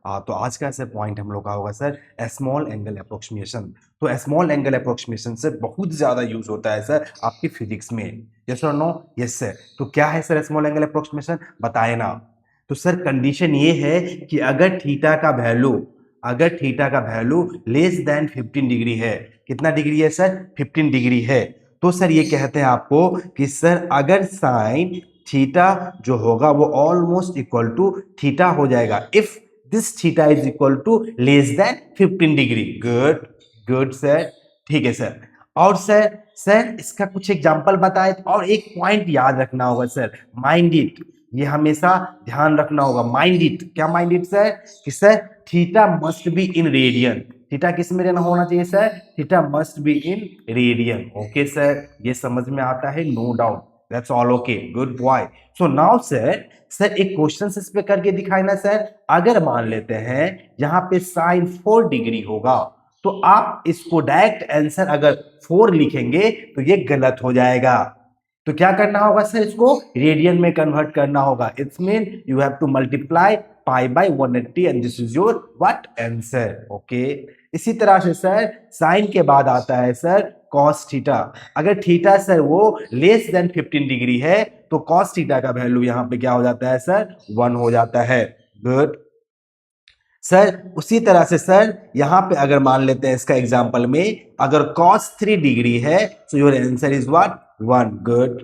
तो आज का ऐसे पॉइंट हम लोग का होगा सर स्मॉल एंगल अप्रोक्सीमेशन। तो स्मॉल एंगल अप्रोक्सीमेशन सर बहुत ज्यादा यूज होता है सर आपकी फिजिक्स में। यस और नो? Yes sir. तो क्या है सर स्मॉल एंगल अप्रोक्सीमेशन, बताए ना। तो सर कंडीशन ये है कि अगर थीटा का वैल्यू लेस देन 15 डिग्री है, कितना डिग्री है सर? 15 डिग्री है। तो सर ये कहते हैं आपको कि सर अगर साइन थीटा जो होगा वो ऑलमोस्ट इक्वल टू थीटा हो जाएगा if this theta is equal to less than 15 degree. Good, good sir. ठीक है सर। और सर इसका कुछ एग्जांपल बताए। और एक पॉइंट याद रखना होगा सर, माइंड इट, ये हमेशा ध्यान रखना होगा। माइंड इट, क्या माइंड इट सर? कि sir theta must be in radian. Theta किस में होना चाहिए sir? Theta must be in radian. Okay sir, ये समझ में आता है? No doubt, that's all okay, good boy. So now sir एक क्वेश्चन इस पे करके दिखाए ना सर। अगर मान लेते हैं यहाँ पे साइन 4 डिग्री होगा, तो आप इसको डायरेक्ट आंसर अगर 4 लिखेंगे तो ये गलत हो जाएगा। तो क्या करना होगा सर? इसको रेडियन में कन्वर्ट करना होगा। It's mean you have to multiply pi by 180 and this is your what answer. Okay. इसी तरह से सर साइन के बाद आता है सर कॉस थीटा। अगर थीटा सर वो लेस देन 15 डिग्री है तो कॉस थीटा का वैल्यू यहां पे क्या हो जाता है सर? 1 हो जाता है। Good sir. उसी तरह से सर यहां पे अगर मान लेते हैं इसका एग्जांपल में, अगर cos 3 डिग्री है so your answer is what? 1। Good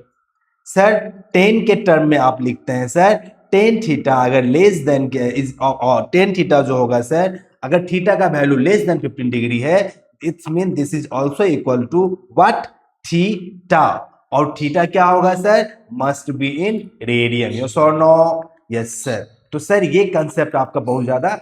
sir. Tan के टर्म में आप लिखते हैं सर टेन थीटा अगर लेस देन के इज, और टेन थीटा जो होगा सर, अगर थीटा का वैल्यू लेस देन 15 डिग्री है, it's mean this is also equal to what? Theta. और थीटा क्या होगा sir? Must be in radian. Yes और नो? Yes sir. तो सर ये कंसेप्ट आपका बहुत ज्यादा